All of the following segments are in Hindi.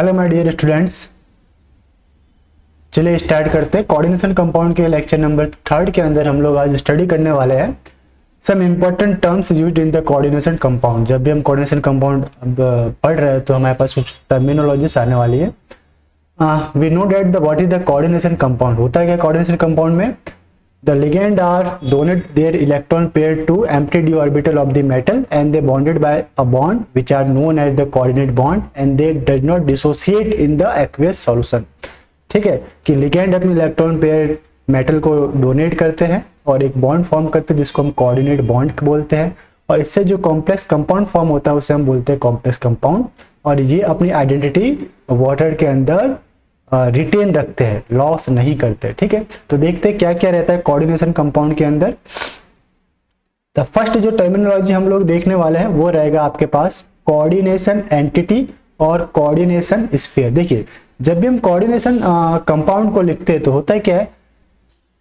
हेलो माय डियर स्टूडेंट्स, चलिए स्टार्ट करते हैं। कोऑर्डिनेशन कंपाउंड के लेक्चर नंबर 3 के अंदर हम लोग आज स्टडी करने वाले हैं some important terms used in the coordination compound. जब भी हम कोऑर्डिनेशन कंपाउंड पढ़ रहे हैं तो हमारे पास कुछ टर्मिनोलॉजीज आने वाली है। We know that the what is the coordination compound. होता है क्या कोऑर्डिनेशन कंपाउंड में? The ligand are donate their electron pair to empty d orbital of the metal and they bonded by a bond which are known as the coordinate bond and they does not dissociate in the aqueous solution। ठीक है कि ligand अपने इलेक्ट्रॉन पेयर मेटल को डोनेट करते हैं और एक बॉन्ड फॉर्म करते हैं जिसको हम कोऑर्डिनेट बॉन्ड बोलते हैं, और इससे जो कॉम्प्लेक्स कंपाउंड फॉर्म होता है उसे हम बोलते हैं कॉम्प्लेक्स कंपाउंड। और ये अपनी आइडेंटिटी वाटर के अंदर रिटेन रखते हैं, लॉस नहीं करते। ठीक है, तो देखते हैं क्या क्या रहता है कोऑर्डिनेशन कंपाउंड के अंदर। द फर्स्ट जो टर्मिनोलॉजी हम लोग देखने वाले हैं वो रहेगा आपके पास कोऑर्डिनेशन एंटिटी और कोऑर्डिनेशन स्फीयर। देखिए, जब भी हम कोऑर्डिनेशन कंपाउंड को लिखते हैं तो होता है क्या है,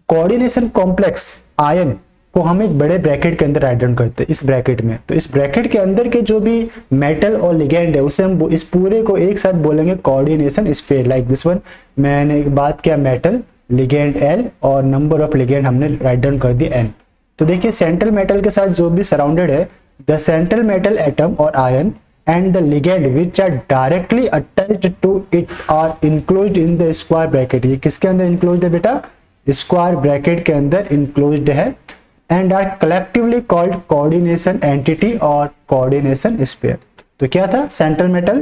कोऑर्डिनेशन कॉम्प्लेक्स आयन को हम एक बड़े ब्रैकेट के अंदर राइट डाउन करते हैं, इस ब्रैकेट में। तो इस ब्रैकेट के अंदर के जो भी मेटल और लिगेंड है उसे हम इस पूरे को एक साथ बोलेंगे coordination sphere. Like this one, मैंने बात किया मेटल लिगेंड L और नंबर ऑफ लिगेंड हमने राइट डाउन कर दिया N। तो देखिए सेंट्रल मेटल के साथ जो भी सराउंडेड है, द सेंट्रल मेटल एटम और ion and the ligand which are directly attached to it are enclosed in the square bracket. ये किसके अंदर इंक्लोज्ड है बेटा? स्क्वायर ब्रैकेट के अंदर इंक्लोज्ड है and are collectively called coordination entity और coordination sphere। तो क्या था? central metal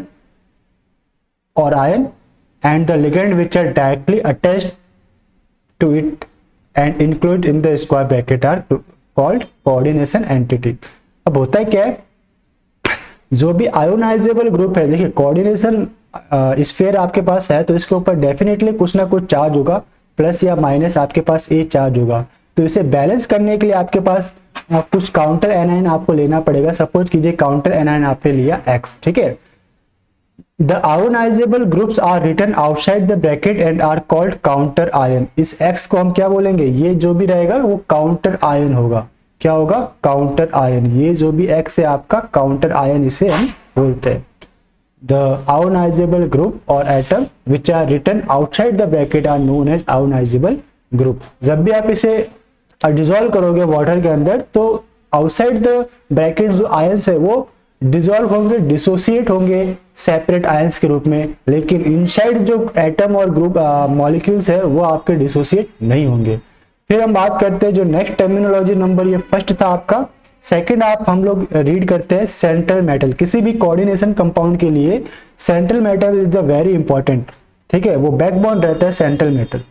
और ion and the ligand which are directly attached to it and included in the square bracket are called coordination entity। अब होता है क्या है, जो भी आयोनाइजेबल ग्रुप है, देखिए कोऑर्डिनेशन स्फीयर आपके पास है तो इसके ऊपर डेफिनेटली कुछ ना कुछ चार्ज होगा, प्लस या माइनस आपके पास ए चार्ज होगा। तो इसे बैलेंस करने के लिए आपके पास कुछ काउंटर एनायन आपको लेना पड़ेगा। सपोज कीजिए काउंटर एनायन आपने लिया X। ठीक है, the ionisable groups are written outside the bracket and are called counter ion. इस X को हम क्या बोलेंगे? ये जो भी रहेगा वो काउंटर आयन होगा। क्या होगा? Counter ion. ये जो भी X है आपका काउंटर आयन, इसे हम बोलते हैं। द आयोनाइजेबल ग्रुप और atom which are written outside the bracket are known as ionisable group. जब भी आप इसे डिसॉल्व करोगे वाटर के अंदर तो आउटसाइड द ब्रैकेट जो आयंस है वो डिसॉल्व होंगे, डिसोसिएट होंगे सेपरेट आयंस के रूप में, लेकिन इनसाइड जो एटम और ग्रुप मॉलिक्यूल्स है वो आपके डिसोसिएट नहीं होंगे। फिर हम बात करते हैं जो नेक्स्ट टर्मिनोलॉजी नंबर, ये फर्स्ट था आपका। सेकंड हम लोग रीड करते हैं सेंट्रल मेटल। किसी भी कोऑर्डिनेशन कंपाउंड के लिए central metal is the very important. ठीक है, वो बैकबोन रहता है सेंट्रल मेटल।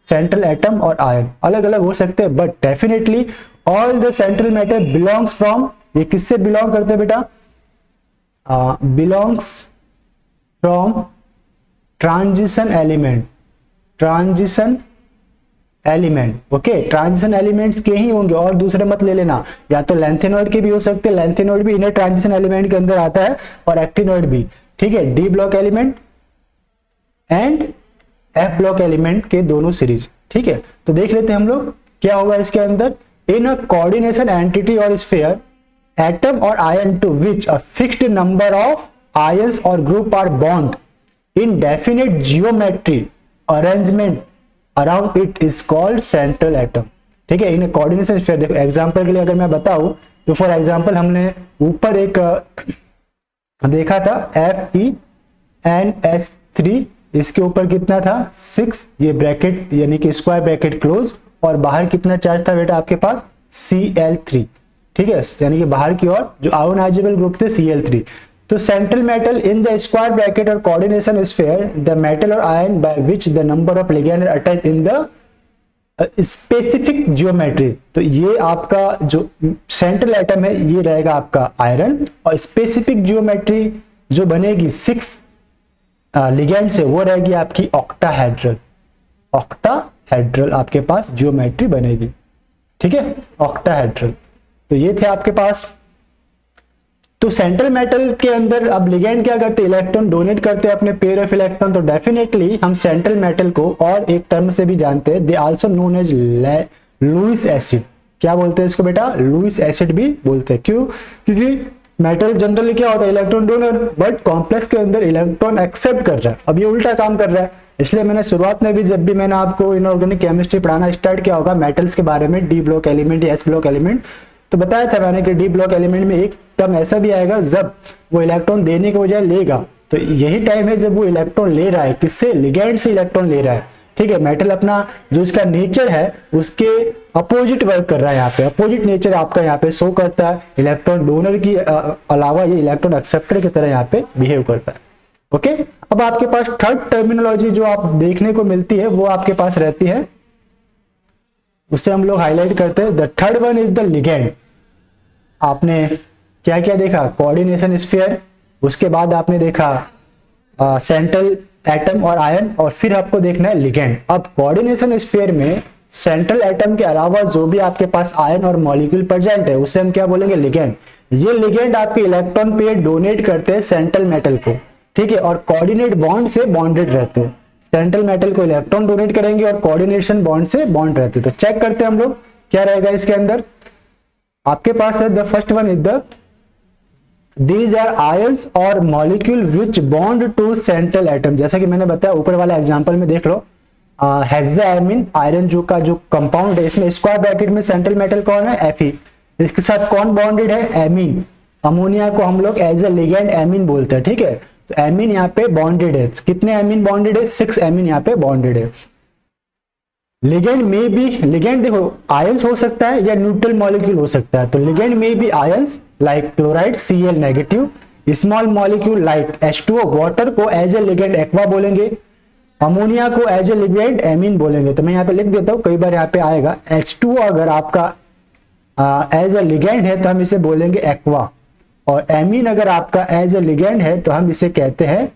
सेंट्रल एटम और आयन अलग अलग हो सकते हैं but definitely all the central metal belongs from, ये किससे बिलोंग करते हैं बेटा? Belongs from transition element. Transition element, okay, transition elements के ही होंगे और दूसरे मत ले लेना, या तो लैंथेनॉइड के भी हो सकते हैं। लैंथेनॉइड भी इन्हें ट्रांजिशन एलिमेंट के अंदर आता है और एक्टिनॉइड भी। ठीक है, D block element and F block element के दोनों सीरीज। ठीक है, तो देख लेते हैं हम लोग क्या होगा इसके अंदर। इन अ कोऑर्डिनेशन एंटिटी और स्फीयर, एटम और ion to which a fixed number of ions और group are bond in definite geometry arrangement around it is called central atom. ठीक है, इन कोऑर्डिनेशन स्फीयर, देखो एग्जांपल के लिए अगर मैं बताऊं तो फॉर एग्जांपल हमने ऊपर एक देखा था FeNS3, इसके ऊपर कितना था 6, ये ब्रैकेट यानी कि स्क्वायर ब्रैकेट क्लोज, और बाहर कितना चार्ज था बेटा आपके पास? Cl3। ठीक है, यानी कि बाहर की ओर जो आयोनाइजेबल ग्रुप थे Cl3। तो central metal in the square bracket और कोऑर्डिनेशन स्फीयर, द मेटल और ion by which the number of ligand are attached in the specific geometry. तो ये आपका जो सेंट्रल एटम है ये रहेगा आपका आयरन, और स्पेसिफिक जियोमेट्री जो बनेगी 6 लिगेंड से वो रहेगी आपकी ऑक्टाहेड्रल। ऑक्टाहेड्रल आपके पास जियोमेट्री बनेगी। ठीक है, ऑक्टाहेड्रल। तो ये थे आपके पास। तो सेंट्रल मेटल के अंदर अब लिगेंड क्या करते हैं? इलेक्ट्रॉन डोनेट करते हैं अपने पेयर ऑफ इलेक्ट्रॉन। तो डेफिनेटली हम सेंट्रल मेटल को और एक टर्म से भी जानते हैं, they also known as Lewis acid. क्या बोलते हैं इसको बेटा? लुईस एसिड भी बोलते हैं। क्यों? क्योंकि मेटल जनरली क्या होता है, इलेक्ट्रॉन डोनर, बट कॉम्प्लेक्स के अंदर इलेक्ट्रॉन एक्सेप्ट कर रहा है। अब ये उल्टा काम कर रहा है, इसलिए मैंने शुरुआत में भी जब भी मैंने आपको इनऑर्गेनिक केमिस्ट्री पढ़ाना स्टार्ट किया होगा मेटल्स के बारे में, डी ब्लॉक एलिमेंट या एस ब्लॉक एलिमेंट, तो बताया था मैंने कि डी ब्लॉक एलिमेंट में एक टर्म ऐसा भी आएगा जब वो इलेक्ट्रॉन देने के बजाय लेगा, तो यही टाइम है जब वो इलेक्ट्रॉन ले रहा है, किससे, लिगेंड से इलेक्ट्रॉन ले रहा है। ठीक है, मेटल अपना जो इसका नेचर है उसके अपोजिट वर्क कर रहा है, यहाँ पे अपोजिट नेचर आपका यहाँ पे शो करता है, इलेक्ट्रॉन डोनर की अलावा ये इलेक्ट्रॉन एक्सेप्टर की तरह यहाँ पे बिहेव करता है। ओके, अब आपके पास थर्ड टर्मिनोलॉजी जो आप देखने को मिलती है वो आपके पास रहती है, उससे हम लोग हाईलाइट करते हैं। The third one is the ligand. आपने क्या क्या देखा, कोऑर्डिनेशन स्फीयर, उसके बाद आपने देखा सेंट्रल एटम और आयन, और फिर आपको देखना है लिगेंड। अब कोऑर्डिनेशन स्फीयर में सेंट्रल एटम के अलावा जो भी आपके पास आयन और मॉलिक्यूल प्रेजेंट है उसे हम क्या बोलेंगे, लिगेंड। ये लिगेंड आपके इलेक्ट्रॉन पेयर डोनेट करते हैं सेंट्रल मेटल को, ठीक है, और कोऑर्डिनेट बॉन्ड से बॉन्डेड रहते हैं। सेंट्रल मेटल को इलेक्ट्रॉन डोनेट करेंगे और कोऑर्डिनेशन बॉन्ड से बॉन्ड रहते हैं। तो चेक करते हैं हम लोग क्या रहेगा इसके अंदर। आपके पास है the first one is the These are ions or molecule which bond to central atom। जैसा कि मैंने बताया ऊपर वाला एग्जांपल में देख लो, हेक्साएमिन आयरन जो का जो कंपाउंड है, इसमें स्क्वायर ब्रैकेट में सेंट्रल मेटल कौन है, Fe, इसके साथ कौन बॉन्डेड है, एमीन। अमोनिया को हम लोग एज ए लिगेंड एमीन बोलते हैं, ठीक है, तो एमीन यहाँ पे बॉन्डेड है। कितने एमीन बॉन्डेड है, 6 एमीन यहाँ पे बॉन्डेड है। लिगेंड में भी, लिगेंड देखो आयंस हो सकता है या न्यूट्रल मॉलिक्यूल हो सकता है, तो लिगेंड में भी ions like chloride Cl negative, small molecule like H2O water को एज ए लिगेंड एक्वा बोलेंगे, अमोनिया को एज ए लिगेंड एमीन बोलेंगे। तो मैं यहाँ पे लिख देता हूँ, कई बार यहाँ पे आएगा H2O अगर आपका एज ए लिगेंड है तो हम इसे बोलेंगे एक्वा, और एमीन अगर आपका एज ए लिगेंड है तो हम इसे कहते हैं,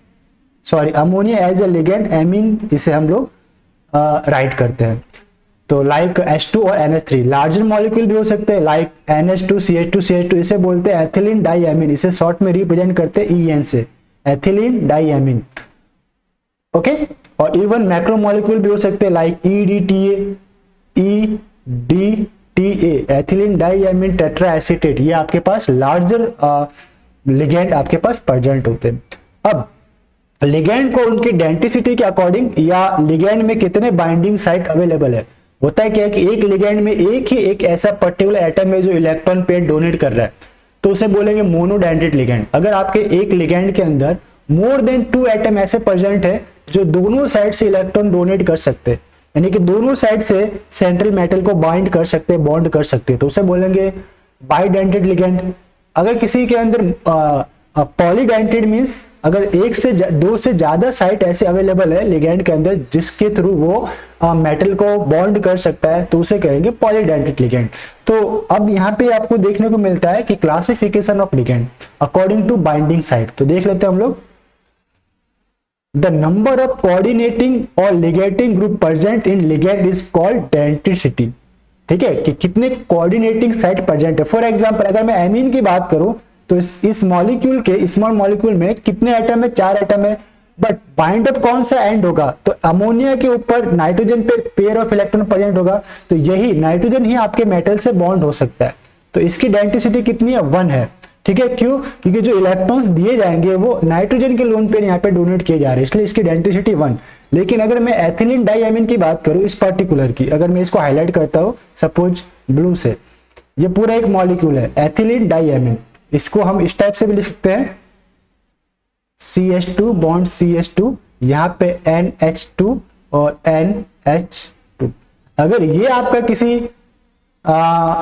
sorry, ammonia as a ligand amine इसे हम लोग राइट करते हैं। तो लाइक H2 और NH3 लार्जर मॉलिक्यूल भी हो सकते हैं, लाइक NH2 CH2 CH2 इसे बोलते हैं एथिलीन डाईएमीन, इसे शॉर्ट में रिप्रेजेंट करते हैं EN से, एथिलीन डाईएमीन। ओके, और इवन मैक्रो मॉलिक्यूल भी हो सकते हैं like EDTA EDTA ethylene diamine tetra acetate, ये आपके पास लार्जर लिगेंड आपके पास प्रेजेंट होते हैं। अब लिगेंड को उनकी डेंसिटी के अकॉर्डिंग या लिगेंड में कितने बाइंडिंग साइट अवेलेबल है, होता है क्या कि एक लिगेंड में एक ऐसा पर्टिकुलर एटम है जो इलेक्ट्रॉन पेयर डोनेट कर रहा है, तो उसे बोलेंगे मोनोडेंटेड लिगेंड। अगर आपके एक लिगेंड के अंदर मोर देन 2 एटम ऐसे प्रेजेंट है जो दोनों साइड से इलेक्ट्रॉन डोनेट कर सकते हैं, यानी कि दोनों साइड से सेंट्रल मेटल को बाइंड कर सकते हैं, बॉन्ड कर सकते हैं, तो उसे बोलेंगे बाइडेंटेड लिगेंड। अगर किसी के अंदर पॉलीडेंटेड मींस अगर 1 से 2 से ज्यादा साइट ऐसे अवेलेबल है लिगेंड के अंदर जिसके थ्रू वो मेटल को बॉन्ड कर सकता है, तो उसे कहेंगे पॉलीडेंटेड लिगेंड। तो अब यहाँ पे आपको देखने को मिलता है कि classification of ligand according to binding site. तो देख लेते हैं हम लोग, द नंबर ऑफ कोऑर्डिनेटिंग और ligating group present in ligand is called density. ठीक है, कि कितने कोऑर्डिनेटिंग साइट प्रेजेंट है। फॉर एग्जांपल अगर मैं एमीन की बात करूं तो इस मॉलिक्यूल के स्मॉल मॉलिक्यूल में कितने एटम है, 4 एटम है, बट बाइंड अप कौन सा एंड होगा, तो अमोनिया के ऊपर नाइट्रोजन पे पेयर ऑफ इलेक्ट्रॉन प्रेजेंट होगा, तो यही नाइट्रोजन ही आपके मेटल से बॉन्ड हो सकता है। तो इसकी डेंसिटी कितनी है, 1 है। ठीक है, क्यों, क्योंकि जो इलेक्ट्रॉन्स दिए जाएंगे वो नाइट्रोजन के लोन पेयर यहाँ पे डोनेट किए जा रहे हैं, इसलिए इसकी डेंसिटी 1। लेकिन अगर मैं एथिलीन डाईएमीन की बात करूं इस पर्टिकुलर की, अगर मैं इसको हाईलाइट करता हूं सपोज ब्लू से, ये पूरा एक मॉलिक्यूल है एथिलीन डाईएमीन, इसको हम इस टाइप से भी लिख सकते हैं CH2 बॉन्ड CH2, यहाँ पे NH2 और NH2। अगर ये आपका किसी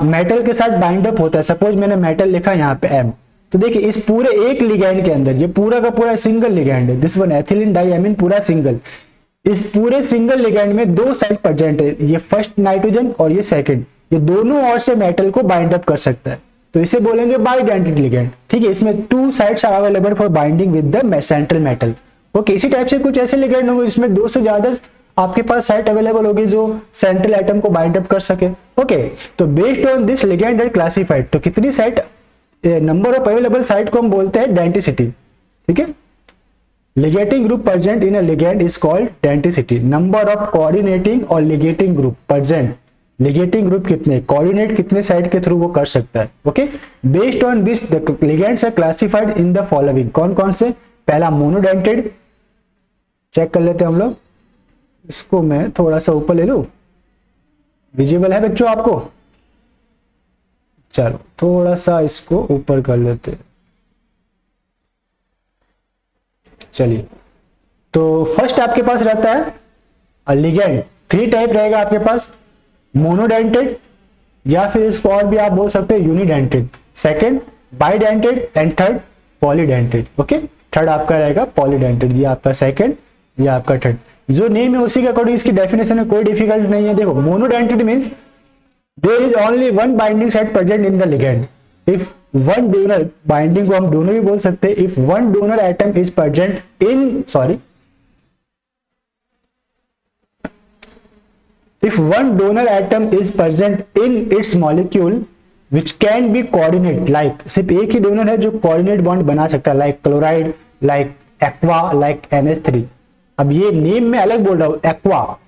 मेटल के साथ बाइंड अप होता है, सपोज मैंने मेटल लिखा यहाँ पे M, तो देखिए इस पूरे एक लिगैंड के अंदर ये पूरा का पूरा सिंगल लिगैंड है, दिस वन एथिलीन डाईएमीन पूरा सिंगल, इस पूरे सिंगल लिगैंड में 2 साइड प्रेजेंट है, ये फर्स्ट नाइट्रोजन और ये सेकंड, ये दोनों ओर से मेटल को बाइंड अप कर सकता है, तो इसे बोलेंगे बाइडेंटेड लिगेंड। ठीक है, इसमें 2 sides are available for binding with the central metal. Okay, इसी टाइप से कुछ ऐसे लिगेंड होंगे जिसमें 2 से ज्यादा आपके पास साइट अवेलेबल होगी जो सेंट्रल एटम को बाइंड अप कर सके। ओके, तो based on this ligand are classified, तो कितनी site, number of available site को हम बोलते हैं डेंसिटी। ठीक है, ligating group present in a ligand is called density, number of coordinating और ligating group present ligating group कितने, कोऑर्डिनेट कितने साइड के थ्रू वो कर सकता है। Okay, based on this the ligands are classified in the following. कौन कौन से, पहला मोनोडेंटेड, चेक कर लेते हैं हम लोग। इसको मैं थोड़ा सा ऊपर ले लूं, विजिबल है बच्चों आपको? चलो थोड़ा सा इसको ऊपर कर लेते हैं। चलिए, तो फर्स्ट आपके पास रहता है लिगेंड, 3 टाइप रहेगा आपके पास, मोनोडेंटेड या फिर इसको और भी आप बोल सकते हैं unidentate, second bidentate and third polydentate. Okay, third आपका रहेगा पॉलीडेंटेड, ये आपका सेकंड, ये आपका थर्ड। जो नेम है उसी के अकॉर्डिंग इसकी डेफिनेशन में कोई डिफिकल्ट नहीं है। देखो, monodentate means there is only one binding side present in the ligand. If one donor, binding को हम डोनर भी बोल सकते हैं, if one donor atom is present in, sorry, if one donor atom is present in its molecule which can be coordinate, like सिर्फ एक ही डोनर है जो कोऑर्डिनेट बॉन्ड बना सकता है, like chloride, like aqua, like NH3। अब ये नेम में अलग बोल रहा हूं, एक्वा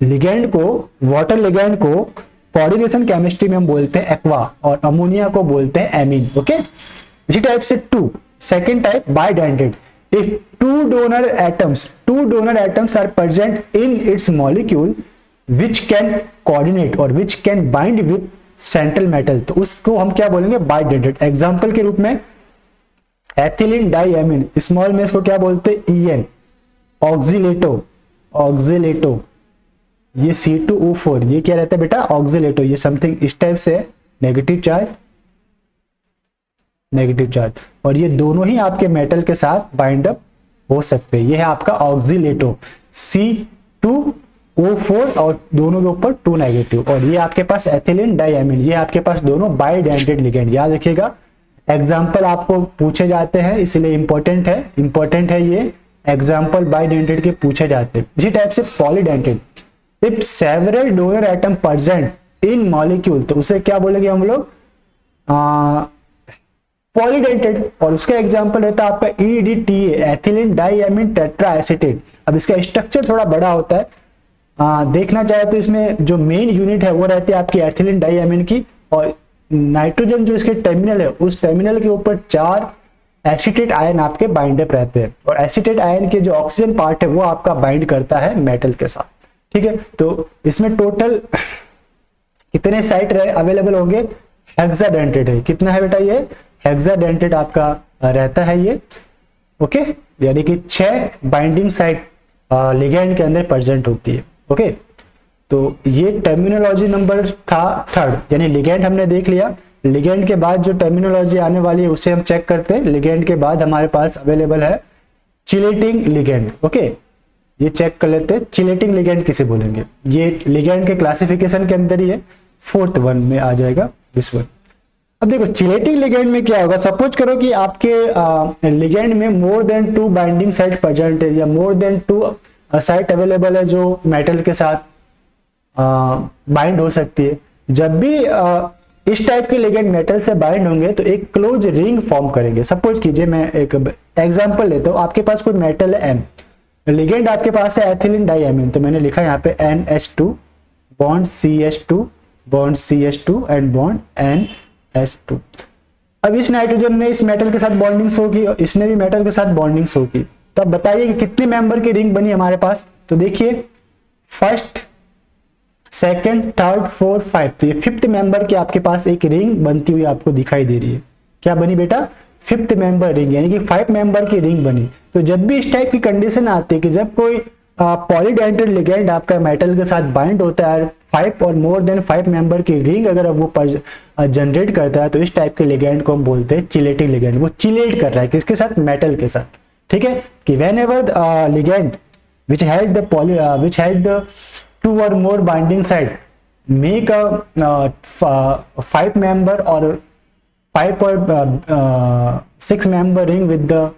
लिगेंड को, वाटर लिगेंड को कोऑर्डिनेशन केमिस्ट्री में हम बोलते हैं एक्वा, और अमोनिया को बोलते हैं एमीन। ओके, इसी टाइप से two, second type bidentate, if two donor atoms are present in its molecule which can coordinate और which can bind with central metal, तो उसको हम क्या बोलेंगे, बाइडेंटेड। एग्जांपल के रूप में एथिलीन डाइएमीन, स्मॉल में इसको क्या बोलते हैं, EN, ऑक्सिलेटो, ये C2O4, ये क्या रहता है बेटा, ऑक्सिलेटो, ये समथिंग इस टाइप से नेगेटिव चार्ज, और ये दोनों ही आपके मेटल के साथ बाइंड अप हो सकते हैं। ये है आपका ऑक्सिलेटो, C2O4 और दोनों के ऊपर 2 नेगेटिव, और ये आपके पास एथिलीन डाइएमीन, ये आपके पास दोनों बाइडेंटेड लिगेंड। याद रखिएगा, एग्जाम्पल आपको पूछे जाते हैं इसलिए इंपॉर्टेंट है ये एग्जाम्पल बाइडेंटेड के पूछे जाते हैं। इसी टाइप से polydentate, if several donor atom present in molecule, तो उसे क्या बोलेंगे हम लोग, पॉलीडेंटेड, और उसका एग्जांपल रहता है आपका EDTA, एथिलीन डाइएमीन टेट्राएसिटेट। अब इसका स्ट्रक्चर थोड़ा बड़ा होता है, देखना चाहे तो इसमें जो मेन यूनिट है वो रहती है आपकी एथिलीन डाइएमीन की, और नाइट्रोजन जो इसके टर्मिनल है, उस टर्मिनल के ऊपर 4 एसीटेट आयन आपके बाइंडअप रहते हैं, और एसीटेट आयन के जो ऑक्सीजन पार्ट है वो आपका बाइंड करता है मेटल के साथ। ठीक है, तो इसमें टोटल कितने साइट अवेलेबल होंगे, हेक्साडेंटेड है, कितना है बेटा, ये हेक्साडेंटेड आपका रहता है ये। ओके, यानी कि 6 बाइंडिंग साइट लिगेंड के अंदर प्रेजेंट होती है। ओके, तो ये टर्मिनोलॉजी नंबर था थर्ड, यानी लिगेंड हमने देख लिया। लिगेंड के बाद जो टर्मिनोलॉजी आने वाली है उसे हम चेक करते हैं। लिगेंड के बाद हमारे पास अवेलेबल है चिलेटिंग लिगेंड। ओके, ये चेक कर लेते हैं, चिलेटिंग लिगेंड किसे बोलेंगे। ये लिगेंड के क्लासिफिकेशन के अंदर ही है, 4th वन में आ जाएगा दिस वन। अब देखो, चिलेटिंग लिगेंड में क्या होगा, सपोज करो कि आपके लिगेंड में more than 2 binding site present है, या मोर देन 2 साइट अवेलेबल है जो मेटल के साथ बाइंड हो सकती है। जब भी इस टाइप के लिगेंड मेटल से बाइंड होंगे तो एक क्लोज रिंग फॉर्म करेंगे। सपोज कीजिए, मैं एक एग्जांपल लेता हूँ, आपके पास कोई मेटल है M, लिगेंड आपके पास है एथिलीन डाइएमीन, तो मैंने लिखा यहाँ पे NH2 bond CH2 and bond NH2। अब इस नाइट्रोजन ने इस मेटल के साथ बॉन्डिंग शो की, इसने भी मेटल के साथ बॉन्डिंग शो की, तो अब बताइए कि कितने मेंबर की रिंग बनी हमारे पास। तो देखिए, फर्स्ट, सेकंड, थर्ड, फोर्थ, 5, तो ये 5th मेंबर की आपके पास एक रिंग बनती हुई आपको दिखाई दे रही है। क्या बनी बेटा, 5th मेंबर रिंग, यानी कि 5 मेंबर की रिंग बनी। तो जब भी इस टाइप की कंडीशन आती है कि जब कोई पॉलीडेंटेड लिगेंड आपका मेटल के साथ बाइंड होता है, 5 और मोर देन 5 मेंबर की रिंग अगर वो जनरेट करता है, तो इस टाइप के लिगेंड को हम बोलते हैं चिलेटिंग लिगेंड। वो चिलेट कर रहा है किसके साथ, मेटल के साथ। ठीक है, कि whenever ligand which has the 2 or more binding site make a 5 member or 5 or 6 member ring with the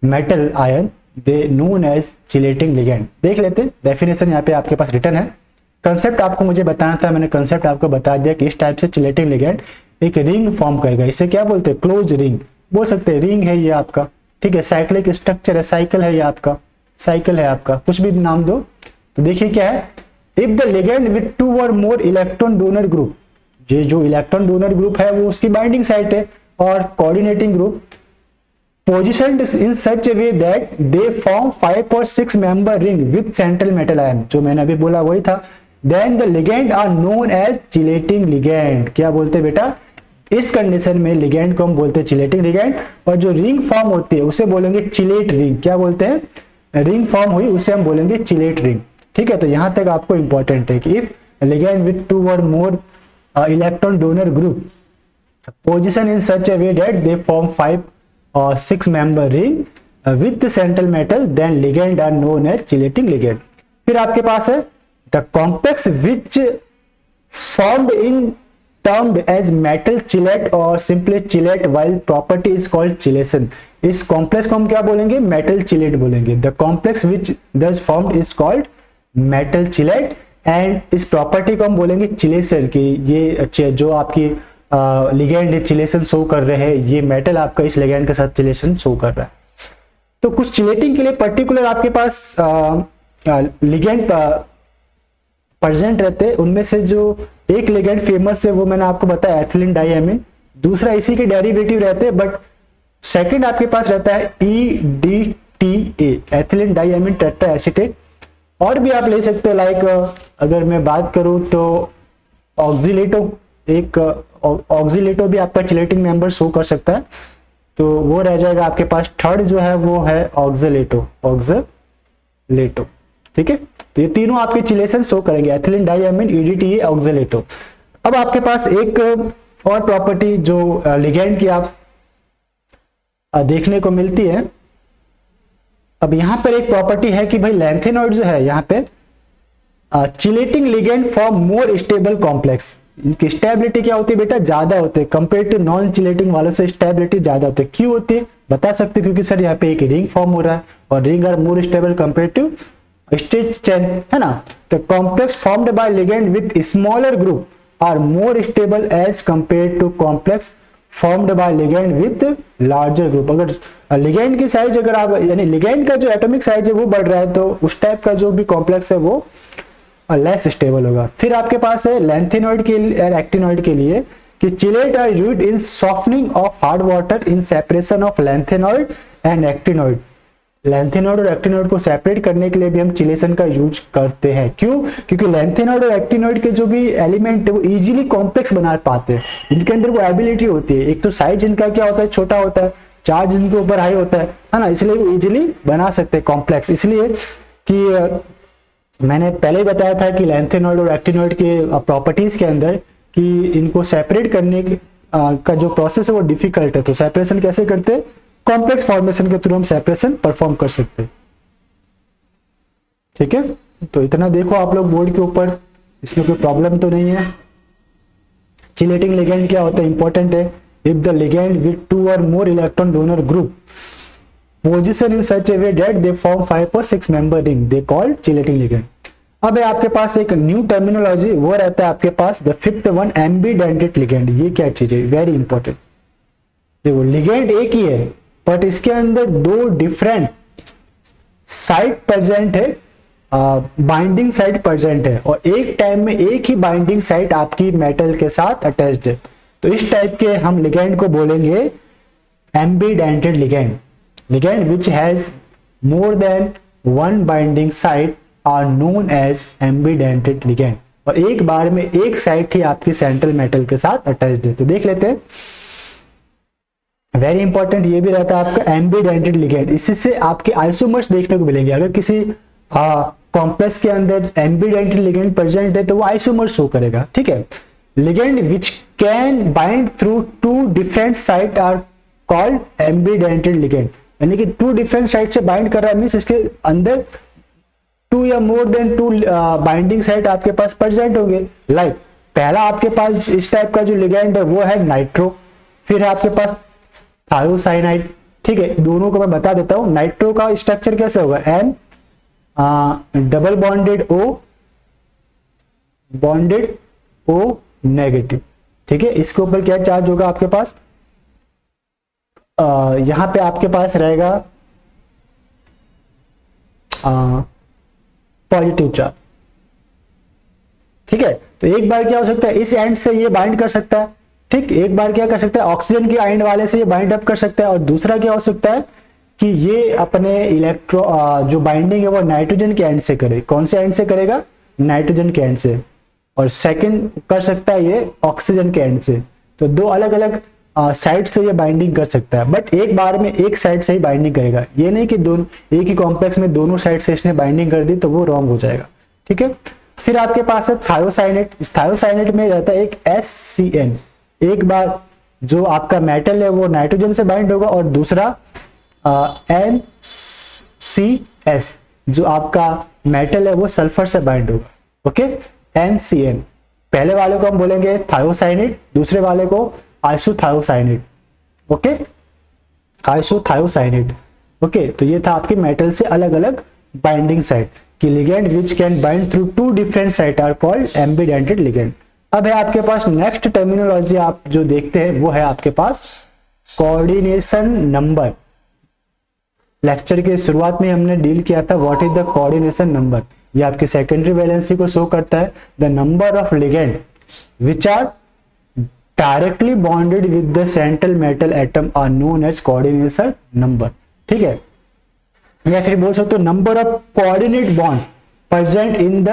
metal ion, they known as chelating ligand। देख लेते हैं, डेफिनेशन यहाँ पे आपके पास रिटर्न है। कंसेप्ट आपको मुझे बताना था, मैंने कंसेप्ट आपको बता दिया कि इस टाइप से चिलेटिंग लिगेंड एक रिंग फॉर्म करेगा। इसे क्या बोलते हैं, क्लोज रिंग बोल सकते हैं, रिंग है ये आपका। ठीक है, साइक्लिक स्ट्रक्चर है, साइकिल है ये आपका, साइकिल है आपका, कुछ भी नाम दो। तो देखिए क्या है, इफ द लिगेंड विथ 2 और मोर इलेक्ट्रॉन डोनर ग्रुप, ये जो इलेक्ट्रॉन डोनर ग्रुप है वो उसकी बाइंडिंग साइट है, और coordinating group positioned in such a way that they form 5 or 6 member ring with central metal ion, जो मैंने अभी बोला वही था, then the ligand are known as chelating ligand। क्या बोलते हैं बेटा, इस कंडीशन में लिगेंड को हम बोलते हैं चिलेटिंग लिगेंड, और जो रिंग फॉर्म होती है उसे बोलेंगे चिलेट रिंग। क्या बोलते हैं, रिंग फॉर्म हुई उसे हम बोलेंगे चिलेट रिंग। ठीक है, तो यहां तक आपको इंपॉर्टेंट है कि इफ लिगेंड विथ 2 और more electron donor group position in such a way that they form 5 or 6 member ring with the central metal, then ligand are known as chelating ligand। फिर आपके पास है the complex which formed in termed as metal chelate or simply chelate while property is called chelation। इस complex को हम क्या बोलेंगे, metal chelate बोलेंगे। the complex which thus formed is called metal chelate and इस property को हम बोलेंगे chelation की ये जो आपकी लिगेंड चिलेशन शो कर रहे हैं, ये मेटल आपका इस लिगेंड के साथ चिलेशन शो कर रहा है। तो कुछ चिलेटिंग के लिए पर्टिकुलर आपके पास लिगेंड प्रेजेंट रहते हैं, उनमें से जो एक लिगेंड फेमस है वो मैंने आपको बताया एथिलीन डाइएमिन, दूसरा इसी के डेरिवेटिव रहते हैं, बट सेकंड आपके पास रहता है EDTA ethylene diamine tetra acetate. और भी आप ले सकते हो, लाइक अगर मैं बात करूं तो ऑक्सीलेटो, एक ऑक्सीलेटो भी आपका चिलेटिंग मेंबर शो कर सकता है, तो वो रह जाएगा आपके पास थर्ड जो है वो है ऑक्सीलेटो। ठीक है, तो ये तीनों आपके चिलेशन शो करेंगे, एथिलीन डाइएमिन, EDTA, ऑक्सीलेटो। अब आपके पास एक और प्रॉपर्टी जो लिगेंड की आप देखने को मिलती है। अब यहां पर एक प्रॉपर्टी है कि भाई लैंथेनॉइड जो है यहाँ पे chelating ligand form more stable complex. इनकी स्टेबिलिटी क्या होती है बेटा, ज्यादा होते हैं कंपेयर टू नॉन चिलेटिंग वालों से, स्टेबिलिटी ज्यादा होती है। क्यों होती है बता सकते, क्योंकि सर यहाँ पे एक रिंग फॉर्म हो रहा है और ring are more stable compare to straight chain, है ना। तो complex formed by ligand with smaller group are more stable as compare to complex formed by ligand with larger group. अगर लिगेंड की साइज अगर आप यानी लिगेंड का जो एटॉमिक साइज है वो बढ़ रहा है तो उस टाइप का जो भी कॉम्प्लेक्स है वो लेस स्टेबल होगा। फिर आपके पास है लैंथेनॉइड के लिए, एक्टिनॉइड के लिए कि chelate are used in softening of hard water in separation of lanthanoid and actinoid. Lanthanoid और एक्टिनॉइड को सेपरेट करने के लिए भी हम चिलेशन का यूज करते हैं। क्यों, क्योंकि लैंथेनॉइड और एक्टिनॉइड के जो भी एलिमेंट है वो इजीली कॉम्प्लेक्स बना पाते हैं, इनके अंदर वो एबिलिटी होती है। एक तो साइज इनका क्या होता है, छोटा होता है, चार्ज इनके ऊपर हाई होता है ना, इसलिए वो इजीली बना सकते हैं कॉम्प्लेक्स। इसलिए कि मैंने पहले ही बताया था कि लैंथेनॉइड और एक्टिनॉइड के प्रॉपर्टीज के अंदर कि इनको सेपरेट करने का जो प्रोसेस है वो डिफिकल्ट है, तो सेपरेशन कैसे करते हैं, कॉम्प्लेक्स फॉर्मेशन के थ्रू हम सेपरेशन परफॉर्म कर सकते हैं। ठीक है, तो इतना देखो आप लोग बोर्ड के ऊपर, इसमें कोई प्रॉब्लम तो नहीं है। चिलेटिंग लिगेंड क्या होता है, इंपॉर्टेंट है, इफ द लिगेंड विथ 2 और more electron donor group position in such A way that they form 5 और 6 member ring, they called chelating ligand. अब है आपके पास एक न्यू टर्मिनोलॉजी, वो रहता है आपके पास the fifth one, ambidentate ligand. ये क्या चीज है, वेरी इंपॉर्टेंट। देखो लिगेंड एक ही है बट इसके अंदर दो डिफरेंट साइट प्रेजेंट है, बाइंडिंग साइट प्रेजेंट है, और एक टाइम में एक ही बाइंडिंग साइट आपकी मेटल के साथ अटैच्ड है। तो इस टाइप के हम लिगेंड को बोलेंगे एम्बीडेंटेड ligand. Ligand which has more than one binding site are known as ambidentate ligand। और एक बार में एक साइट ही आपकी सेंट्रल मेटल के साथ अटैच्ड है। तो देख लेते हैं, वेरी इंपॉर्टेंट ये भी रहता है आपका एम्बीडेंटेड लिगेंड। इसी से आपके आइसोमर्स देखने को मिलेंगे। अगर किसी कॉम्प्लेक्स के अंदर एम्बीडेंटेड लिगेंड प्रेजेंट है तो वो आइसोमर शो करेगा। ठीक है, ligand which can bind through 2 different site are called ambidentate ligand. यानी कि 2 डिफरेंट साइट से बाइंड कर रहा है, मींस इसके अंदर 2 या मोर देन 2 बाइंडिंग साइट आपके पास प्रेजेंट होंगे। लाइक पहला आपके पास इस टाइप का जो लिगेंड है वो है नाइट्रो, फिर है आपके पास थायोसाइनाइड। ठीक है, दोनों को मैं बता देता हूं। नाइट्रो का स्ट्रक्चर कैसे होगा, N double bonded O negative. ठीक है, इसके ऊपर क्या चार्ज होगा आपके पास, यहां पे आपके पास रहेगा पॉजिटिव चार्ज। ठीक है, तो एक बार क्या हो सकता है, इस एंड से ये बाइंड कर सकता है, ठीक, एक बार क्या कर सकता है, ऑक्सीजन के एंड वाले से ये बाइंड अप कर सकता है, और दूसरा क्या हो सकता है कि ये अपने जो बाइंडिंग है वो नाइट्रोजन के एंड से करे। कौन से एंड से करेगा, नाइट्रोजन के एंड से, और सेकंड कर सकता है ये ऑक्सीजन के एंड से। तो दो अलग अलग साइड से ये बाइंडिंग कर सकता है, बट एक बार में एक साइड से ही बाइंडिंग करेगा। ये नहीं कि दोनों एक ही कॉम्प्लेक्स में दोनों साइड से इसने बाइंडिंग कर दी तो वो रॉन्ग हो जाएगा, ठीक है। फिर आपके पास है थायोसाइनेट। इस थायोसाइनेट में रहता है एक HCN। एक बार जो आपका मेटल है वो नाइट्रोजन से बाइंड होगा, और दूसरा NCS जो आपका मेटल है वो सल्फर से बाइंड होगा, ओके, NCN। पहले वाले को हम बोलेंगे थायोसाइनेट, दूसरे वाले को आइसोथायोसाइनेट, ओके, आइसोथायोसाइनेट, ओके। तो ये था आपके मेटल से अलग अलग बाइंडिंग साइट कि ligand which can bind through two different site are called ambidentate ligand. अब है आपके पास नेक्स्ट टर्मिनोलॉजी आप जो देखते हैं वो है आपके पास कोऑर्डिनेशन नंबर। लेक्चर के शुरुआत में हमने डील किया था what is the coordination number. ये आपकी सेकेंडरी वैलेंसी को शो करता है। The number of ligand which are directly bonded with the central metal atom are known as coordination number, ठीक है। या फिर बोल सकते हो number of coordinate bond present in the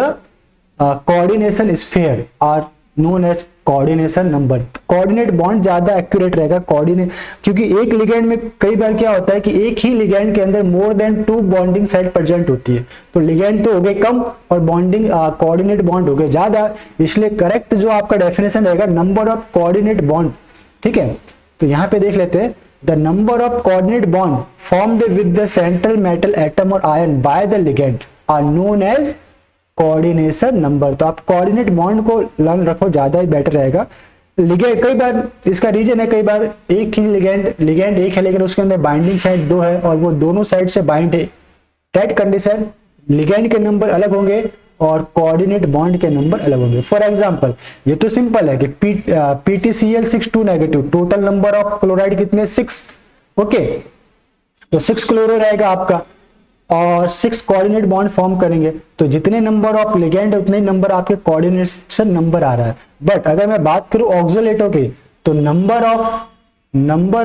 coordination sphere are known as coordination number. Coordinate bond ज्यादा एक्यूरेट रहेगा कोऑर्डिनेट, क्योंकि एक लिगेंड में कई बार क्या होता है कि एक ही लिगेंड के अंदर more than 2 bonding site present होती है, तो लिगेंड तो हो गए कम और बॉन्डिंग कोऑर्डिनेट बॉन्ड हो गए ज्यादा, इसलिए करेक्ट जो आपका डेफिनेशन रहेगा नंबर ऑफ कोऑर्डिनेट बॉन्ड, ठीक है। तो यहाँ पे देख लेते हैं the number of coordinate bond formed with the central metal atom और ion by the ligand are known as coordination number. तो आप कोऑर्डिनेट बॉन्ड को लर्न रखो, ज्यादा ही बेटर रहेगा। लिगेंड कई बार इसका रीजन है, कई बार एक ही लिगेंड एक है लेकिन उसके अंदर बाइंडिंग साइड 2 है और वो दोनों साइड से बाइंड है, दैट कंडीशन लिगेंड के नंबर अलग होंगे और कोऑर्डिनेट बॉन्ड के नंबर अलग होंगे। फॉर एग्जांपल ये तो सिंपल है कि PtCl6 negative, total number of chloride कितने 6, ओके, तो 6 क्लोरो रहेगा आपका और 6 कोऑर्डिनेट बॉन्ड फॉर्म करेंगे, तो जितने नंबर ऑफ लिगेंड उतने नंबर आपके कोऑर्डिनेशन नंबर आ रहा है। बट अगर मैं बात करूं ऑक्सोलेटो की तो नंबर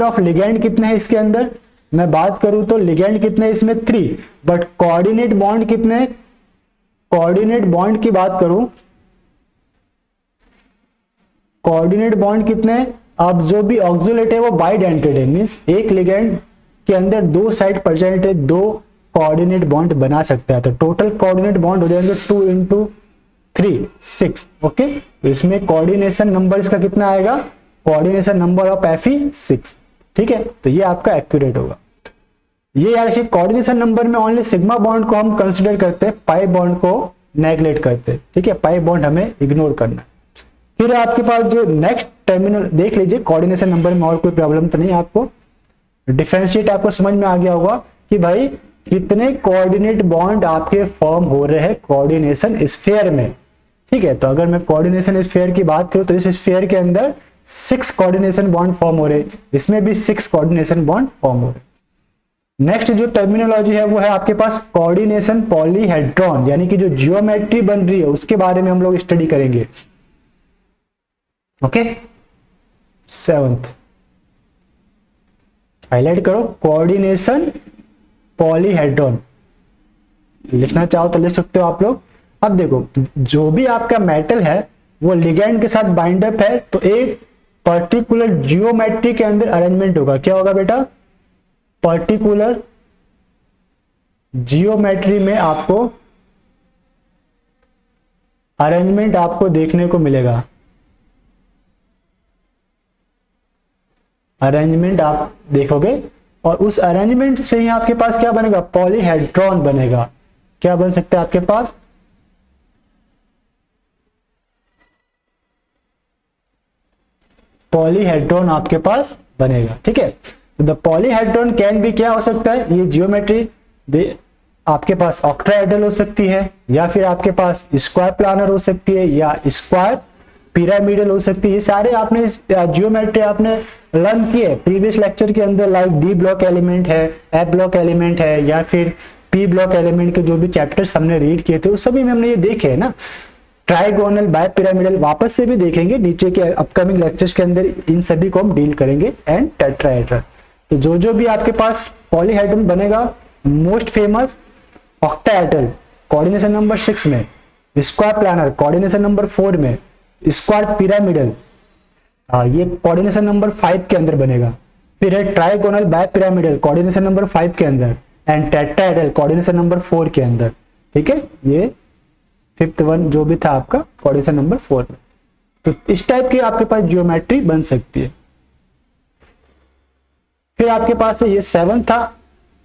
ऑफ लिगेंड कितने हैं इसके अंदर, मैं बात करूं तो लिगेंड कितने इसमें 3, बट कोऑर्डिनेट बॉन्ड कितने, कोऑर्डिनेट बॉन्ड की बात करूं, कोऑर्डिनेट बॉन्ड कितने, अब जो भी ऑक्सोलेट है वो बाइडेंटेड है, मींस एक लिगेंड के अंदर 2 साइड प्रेजेंट है, 2 कोऑर्डिनेट बॉन्ड बना सकता है, तो टोटल कोऑर्डिनेट बॉन्ड हो जाएंगे 2 into 3 6, ओके। तो इसमें कोऑर्डिनेशन नंबर इसका कितना आएगा, कोऑर्डिनेशन नंबर ऑफ Fe 6, ठीक है। तो ये आपका एक्यूरेट होगा। ये याद रखिए कोऑर्डिनेशन नंबर में ओनली सिग्मा बॉन्ड को हम कंसिडर करते हैं, पाई बॉन्ड को नेग्लेक्ट करते हैं, ठीक है, पाई बॉन्ड हमें इग्नोर करना है। फिर आपके पास जो नेक्स्ट टर्मिनल देख लीजिए, कोऑर्डिनेशन नंबर में और कोई प्रॉब्लम तो नहीं, आपको डिफरेंशिएट आपको समझ में आ गया होगा कि भाई कितने कोऑर्डिनेट बॉन्ड आपके फॉर्म हो रहे हैं कोऑर्डिनेशन स्फीयर में, ठीक है। तो अगर मैं कोऑर्डिनेशन स्फीयर की बात करूं तो इस स्फीयर के अंदर 6 कोऑर्डिनेशन बॉन्ड फॉर्म हो रहे, इसमें भी 6 कोऑर्डिनेशन बॉन्ड फॉर्म हो रहे। नेक्स्ट जो टर्मिनोलॉजी है वो है आपके पास कोऑर्डिनेशन पॉलीहेड्रॉन, यानी कि जो जियोमेट्री बन रही है उसके बारे में हम लोग स्टडी करेंगे, ओके। 7th हाईलाइट करो, कोऑर्डिनेशन पॉलीहेड्रॉन, लिखना चाहो तो लिख सकते हो आप लोग। अब देखो जो भी आपका मेटल है वो लिगेंड के साथ बाइंड अप है, तो एक पर्टिकुलर जियोमेट्री के अंदर अरेंजमेंट होगा। क्या होगा बेटा, पर्टिकुलर जियोमेट्री में आपको अरेंजमेंट आपको देखने को मिलेगा, अरेंजमेंट आप देखोगे और उस अरेंजमेंट से ही आपके पास क्या बनेगा, पॉलीहेड्रॉन बनेगा। क्या बन सकता है आपके पास, पॉलीहेड्रॉन आपके पास बनेगा, ठीक है। द पॉलीहेड्रॉन कैन भी क्या हो सकता है, ये जियोमेट्री आपके पास ऑक्टाहेड्रल हो सकती है, या फिर आपके पास स्क्वायर प्लानर हो सकती है, या स्क्वायर पिरामिडल हो सकती है। ये सारे आपने जियोमेट्री आपने लर्न किए प्रीवियस लेक्चर के अंदर, लाइक डी ब्लॉक एलिमेंट है, एफ ब्लॉक एलिमेंट है, या फिर पी ब्लॉक एलिमेंट के जो भी चैप्टर्स हमने रीड किए थे उस सभी में हमने ये देखे है ना। ट्राइगोनल, बायपिरामिडल वापस से भी देखेंगे नीचे के अपकमिंग लेक्चर्स के अंदर, इन सभी को हम डील करेंगे। एंड टेट्राहेड्रल, तो जो भी आपके पास पॉलीहेड्रल बनेगा, most famous octahedral coordination number 6 में, स्क्वायर प्लानर कोऑर्डिनेशन नंबर 4 में, स्क्वायर पिरामिडल ये कोऑर्डिनेशन नंबर 5 के अंदर बनेगा। फिर है ट्राइगोनल बायपिरामिडल कोऑर्डिनेशन नंबर 5 के अंदर, एंड टेट्राहेड्रल कोऑर्डिनेशन नंबर 4 के अंदर। ठीक है, ये 5th वन जो भी था आपका कोऑर्डिनेशन नंबर 4 में। तो इस टाइप की आपके पास जियोमेट्री बन सकती है। फिर आपके पास ये 7 था।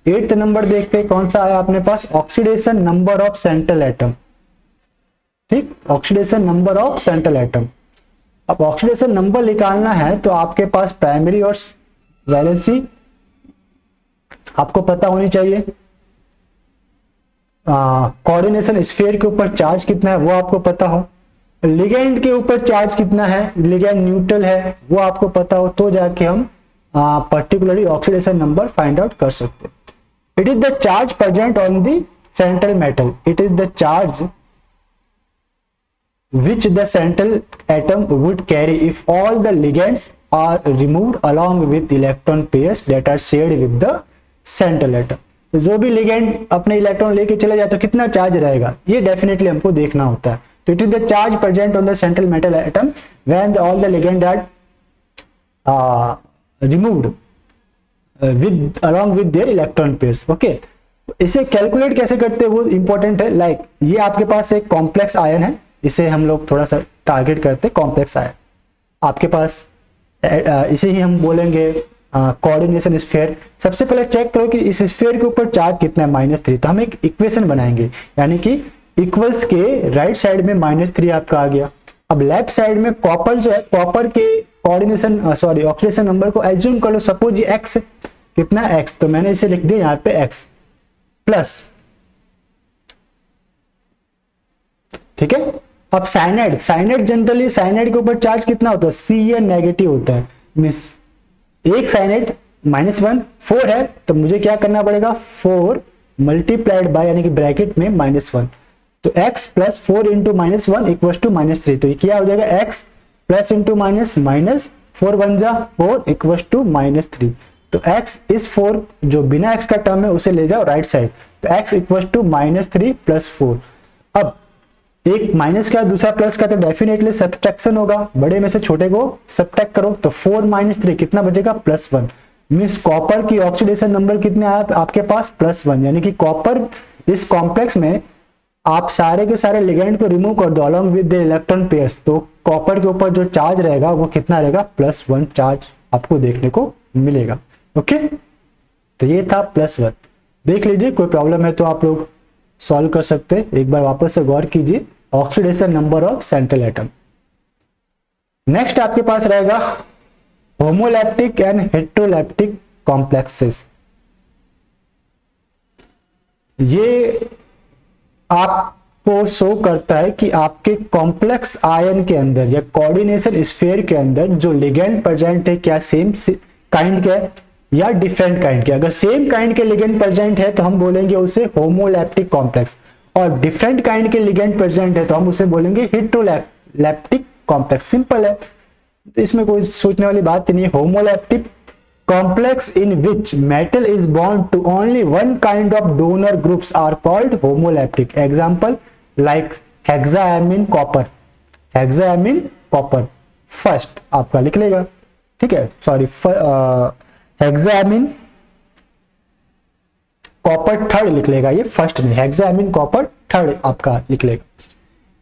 8th नंबर देखते हैं कौन सा आया अपने पास, oxidation number of central atom. ठीक, oxidation number of central atom. अब ऑक्सीडेशन नंबर निकालना है तो आपके पास प्राइमरी और वैलेंसी आपको पता होनी चाहिए। कोऑर्डिनेशन स्फीयर के ऊपर चार्ज कितना है वो आपको पता हो, लिगेंड के ऊपर चार्ज कितना है, लिगेंड न्यूट्रल है वो आपको पता हो, तो जाके हम particularly oxidation number find out कर सकते हैं। It is the charge present on the central metal, it is the charge which the central atom would carry if all the ligands are removed along with electron pairs that are shared with the central atom। तो जो भी लिगेंड अपने इलेक्ट्रॉन लेके चले जाए तो कितना चार्ज रहेगा, ये डेफिनेटली हमको देखना होता है। तो it is the charge present on the central metal atom when all the ligand are removed with along with their electron pairs. Okay, इसे कैलकुलेट कैसे करते हैं वो इंपॉर्टेंट है। लाइक ये आपके पास एक कॉम्प्लेक्स आयन है, इसे हम लोग थोड़ा सा टारगेट करते हैं कॉम्प्लेक्स आयन आपके पास, इसे ही हम बोलेंगे कोऑर्डिनेशन स्फीयर। सबसे पहले चेक करो कि इस स्फीयर के ऊपर चार्ज कितना है, -3। तो हम एक इक्वेशन बनाएंगे, यानी कि इक्वल्स के राइट साइड में -3 आपका आ गया। अब लेफ्ट साइड में कॉपर जो है, कॉपर के कोऑर्डिनेशन ऑक्सीडेशन नंबर को एज्यूम कर लो, सपोज ये x कितना x, तो मैंने इसे लिख दिया यहाँ पे x प्लस। ठीक है, अब साइनाइड, जनरली साइनाइड के ऊपर चार्ज कितना होता है, Cn नेगेटिव होता है। मींस एक साइनाइड -1 4 है, तो मुझे क्या करना पड़ेगा, 4 मल्टीप्लाइड बाय यानी कि ब्रैकेट में -1, तो x plus 4 into -1 equal to -3। तो ये क्या हो जाएगा, x प्लस इंटू माइनस 4 1 जा 4 इक्वल टू -3। तो x इस 4 जो बिना x का टर्म है उसे ले जाओ राइट साइड, तो x इक्वल टू -3 प्लस 4। अब एक माइनस का दूसरा प्लस का, तो डेफिनेटली सब्ट्रैक्शन होगा, बड़े में से छोटे को सब्ट्रैक्ट करो, तो 4 - 3 कितना बचेगा, +1। मींस कॉपर की ऑक्सीडेशन नंबर कितने आया आपके पास, +1। यानी कि कॉपर इस कॉम्प्लेक्स में आप सारे के सारे लिगेंड को रिमूव कर दो along with the electron pairs, तो कॉपर के ऊपर जो चार्ज रहेगा वो कितना रहेगा, +1 चार्ज आपको देखने को मिलेगा। ओके, तो ये था +1। देख लीजिए, कोई प्रॉब्लम है तो आप लोग सॉल्व कर सकते हैं। एक बार वापस से गौर कीजिए, oxidation number of central atom. Next आपके पास रहेगा होमोलैप्टिक एंड हेट्रोलैप्टिक कॉम्प्लेक्सेस। ये आपको शो करता है कि आपके कॉम्प्लेक्स आयन के अंदर या कोऑर्डिनेशन स्फीयर के अंदर जो लिगेंड प्रेजेंट है क्या सेम काइंड के या डिफरेंट काइंड के। अगर सेम काइंड के लिगेंड प्रेजेंट है तो हम बोलेंगे उसे होमोलैप्टिक कॉम्प्लेक्स, और डिफरेंट काइंड के लिगेंड प्रेजेंट है तो हम उसे बोलेंगे हेट्रोलैप्टिक कॉम्प्लेक्स। सिंपल है, तो इसमें कोई सोचने वाली बात नहीं है। Homoleptic complex in which metal is bond to only one kind of donor groups are called homoleptic. Example like hexaamine copper, first आपका लिख लेगा, ठीक है, सॉरी हेक्साएमिन कॉपर थर्ड लिख लेगा, ये फर्स्ट नहीं, हेक्साएमिन कॉपर थर्ड आपका लिख लेगा।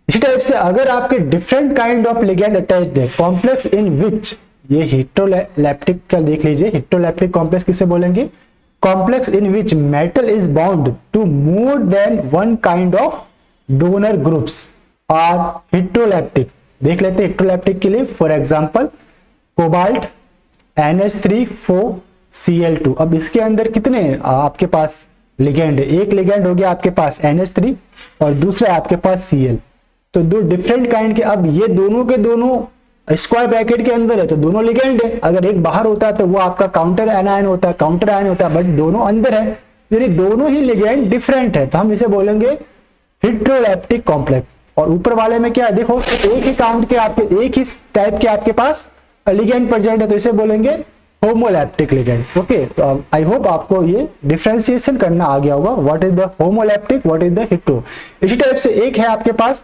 इसी टाइप से अगर आपके different kind of ligand attached है, कॉम्प्लेक्स इन विच, ये हेट्रोलैप्टिक का देख लीजिए, हेट्रोलैप्टिक कॉम्प्लेक्स किसे बोलेंगे, complex in which metal is bound to more than one kind of donor groups are heteroleptic. देख लेते हैं हेट्रोलैप्टिक के लिए, for example cobalt NH3 4Cl2। अब इसके अंदर कितने आपके पास लिगेंड है, एक लिगेंड हो गया आपके पास NH3 और दूसरा आपके पास Cl, तो दो डिफरेंट काइंड के। अब ये दोनों के दोनों स्क्वायर ब्रैकेट के अंदर है तो दोनों लिगेंड है, अगर एक बाहर होता है तो वो आपका काउंटर आयन होता है, बट दोनों अंदर है, यानी दोनों ही लिगेंड डिफरेंट है, तो हम इसे बोलेंगे हेट्रोलैप्टिक कॉम्प्लेक्स। और ऊपर वाले में क्या है, देखो एक ही काउंट के आपके, एक ही टाइप के आपके पास लिगेंड प्रेजेंट है, तो इसे बोलेंगे होमोलैप्टिक लिगेंड। ओके, तो आई होप आपको ये डिफरेंशिएशन करना आ गया होगा, what is the homoleptic, what is the hetero. इसी टाइप से एक है आपके पास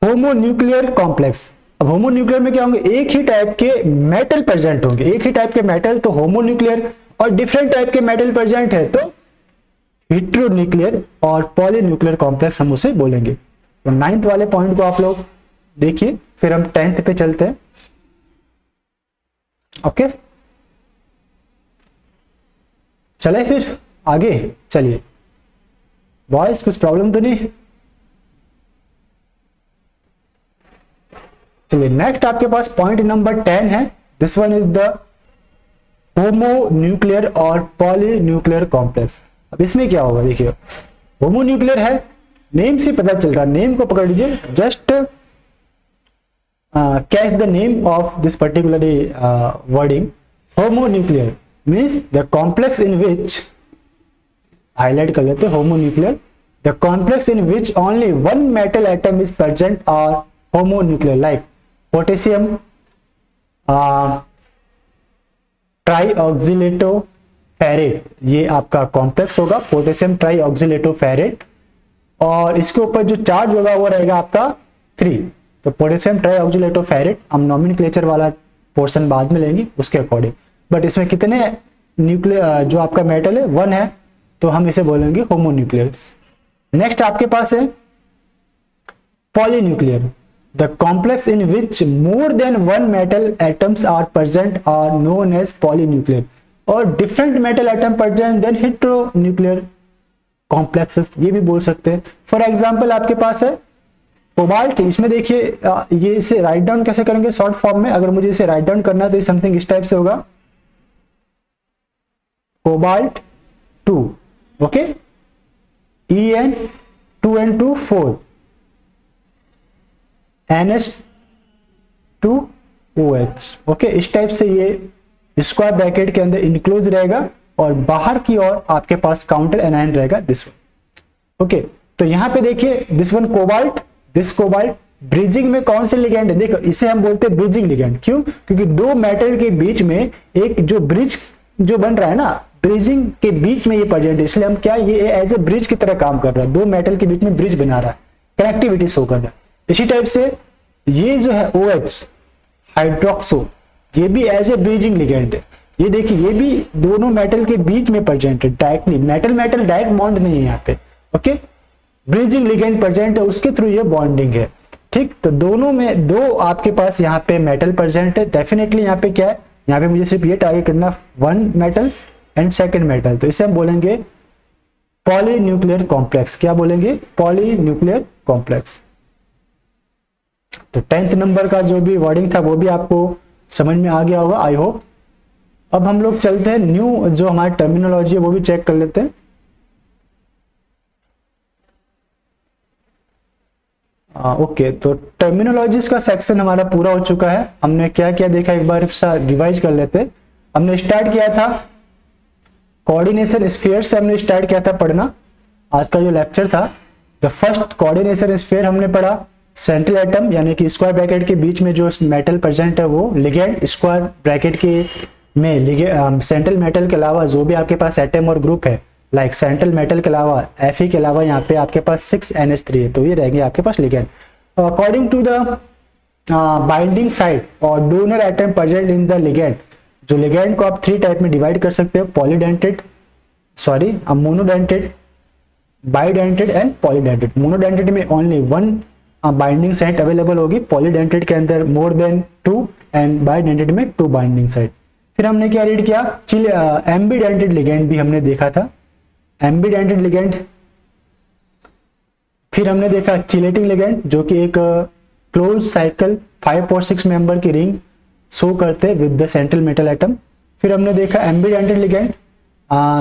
होमोन्यूक्लियर कॉम्प्लेक्स। अब होमोन्यूक्लियर में क्या होंगे, एक ही टाइप के मेटल प्रेजेंट होंगे, एक ही टाइप के मेटल, तो होमोन्यूक्लियर, और डिफरेंट टाइप के मेटल प्रेजेंट है तो हेटेरोन्यूक्लियर और पॉलीन्यूक्लियर कॉम्प्लेक्स हम उसे बोलेंगे। तो 9th वाले पॉइंट को आप लोग देखिए, फिर हम 10th पे चलते हैं। ओके, चले फिर आगे, चलिए बॉयज कुछ प्रॉब्लम तो नहीं। चलिए नेक्स्ट आपके पास पॉइंट नंबर 10 है, this one is the homonuclear और पॉलीन्यूक्लियर कॉम्प्लेक्स। अब इसमें क्या होगा, देखिए होमोन्यूक्लियर है, नेम से पता चल रहा, नेम को पकड़ लीजिए, just catch the name of this particular wording. Homonuclear means the complex in which, highlight कर लेते, homonuclear the complex in which only one metal atom is present are homonuclear, like potassium trioxalato ferrate, ये आपका कॉम्प्लेक्स होगा पोटेशियम ट्राईऑक्सिलेटो फेरेट, और इसके ऊपर जो चार्ज होगा वो रहेगा आपका 3। तो पोटेशियम ट्राईऑक्सिलेटो फेरेट, हम नॉमेनक्लेचर वाला पोर्शन बाद में लेंगे उसके अकॉर्डिंग, बट इसमें कितने न्यूक्लियर जो आपका मेटल है 1 है, तो हम इसे बोलेंगे होमोन्यूक्लियर। नेक्स्ट आपके पास है polynuclear, the complex in which more than 1 metal atoms are present are known as polynuclear, और different metal atom present then heteronuclear complexes, ये भी बोल सकते हैं। फॉर एग्जांपल आपके पास है कोबाल्ट, इसमें देखिए ये इसे राइट डाउन कैसे करेंगे शॉर्ट फॉर्म में, अगर मुझे इसे राइट डाउन करना है तो समथिंग इस टाइप से होगा, cobalt 2, okay, En 2n2 4 NH2OH, okay, इस टाइप से ये स्क्वायर ब्रैकेट के अंदर इंक्लोज रहेगा, और बाहर की ओर आपके पास काउंटर एनायन रहेगा दिस वन। ओके, तो यहां पे देखिए this one cobalt, this cobalt, bridging में कौन से लिगेंड है, देखो इसे हम बोलते हैं ब्रिजिंग लिगेंड, क्यों, क्योंकि दो मेटल के बीच में एक जो ब्रिज जो बन रहा है ना, ब्रिजिंग के बीच में ये प्रेजेंट है, इसलिए हम क्या, ये एज ए ब्रिज की तरह काम कर रहा है, दो मेटल के बीच में ब्रिज बना रहा है, कनेक्टिविटी शो कर रहा है। इसी टाइप से ये जो है OH हाइड्रोक्सो, ये भी एज ए ब्रिजिंग लिगेंड है, ये देखिए ये भी दोनों मेटल के बीच में प्रेजेंट है, डायरेक्ट नहीं, मेटल मेटल डायरेक्ट बॉन्ड नहीं है यहाँ पे, ओके, ब्रिजिंग लिगेंड प्रेजेंट है, उसके थ्रू ये बॉन्डिंग है, ठीक। तो दोनों में दो आपके पास यहाँ पे मेटल प्रेजेंट है, डेफिनेटली यहाँ पे क्या है, यहाँ पे मुझे सिर्फ ये टारगेट करना 1 मेटल एंड सेकंड मेटल, तो इसे हम बोलेंगे पॉलीन्यूक्लियर कॉम्प्लेक्स, क्या बोलेंगे, पॉलीन्यूक्लियर कॉम्प्लेक्स। तो 10th नंबर का जो भी वर्डिंग था वो भी आपको समझ में आ गया होगा, आई होप। अब हम लोग चलते हैं न्यू जो हमारी टर्मिनोलॉजी है वो भी चेक कर लेते हैं। ओके, तो टर्मिनोलॉजीज का सेक्शन हमारा पूरा हो चुका है। हमने क्या क्या देखा एक बार रिवाइज कर लेते हैं। हमने स्टार्ट किया था कोऑर्डिनेशन स्फीयर से, हमने स्टार्ट किया था पढ़ना। आज का जो लेक्चर था द फर्स्ट कोऑर्डिनेशन स्फीयर हमने पढ़ा। सेंट्रल एटम यानी कि स्क्वायर ब्रैकेट के बीच में जो मेटल प्रेजेंट है वो लिगेंड, स्क्वायर ब्रैकेट के में सेंट्रल मेटल के अलावा जो भी आपके पास एटम और ग्रुप है, लाइक सेंट्रल मेटल के अलावा Fe के अलावा यहाँ पे आपके पास 6NH3 है, तो ये रहेंगे आपके पास ligand. According to the binding side और donor atom present in the ligand, जो लिगेंड को आप 3 टाइप में डिवाइड कर सकते हो, polydentate, monodentate, bidentate and polydentate. Monodentate में ओनली 1 बाइंडिंग साइट अवेलेबल होगी, पॉलीडेंटेड के अंदर मोर देन 2 एंड बाइडेंटेड में 2 बाइंडिंग साइट। फिर हमने क्या रीड किया, एम्बीडेंटेड लिगेंड भी हमने देखा था, एम्बीडेंटेड लिगेंड। फिर हमने देखा चिलेटिंग लिगेंड जो कि एक क्लोज साइकिल 5 और 6 मेंबर की रिंग शो करते with the central metal atom. फिर हमने देखा एम्बीडेंटेड ligand,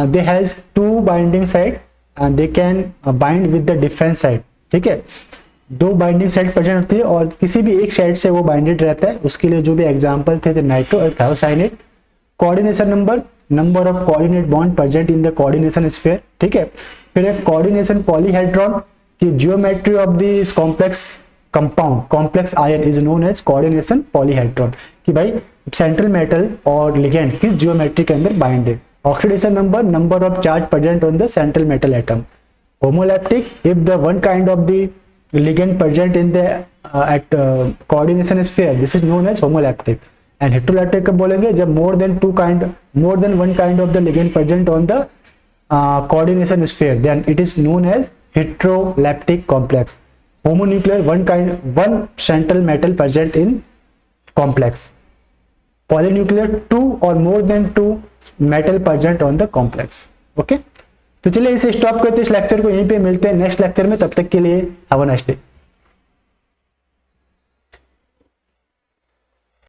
they has 2 binding side, they can bind with the different side, ठीक है, 2 बाइंडिंग साइड प्रेजेंट होती है और किसी भी एक साइड से वो बाइंडेड रहता है। उसके लिए जो भी एग्जांपल थे नाइट्रो और thiocyanate. Coordination number of coordinate bond present in the coordination sphere, ठीक है। फिर एक कोऑर्डिनेशन पॉलीहेड्रॉन, कि geometry of this complex compound complex ion is known as coordination polyhedron, कि भाई सेंट्रल मेटल और लिगेंड किस जियोमेट्री के अंदर बाइंड है। Oxidation number, number of charge present on the central metal atom. Homoleptic, if the one kind of the ligand present in the coordination sphere, this is known as homolaptic. And heterolaptic कब बोलेंगे, जब more than one kind of the ligand present on the coordination sphere, then it is known as heterolaptic complex. Homonuclear, one central metal present in complex. Polynuclear, two or more than two metal present on the complex. Okay, तो चलिए इसे स्टॉप करते इस लेक्चर को यहीं पे, मिलते हैं नेक्स्ट लेक्चर में, तब तक के लिए हैव अ नाइस डे।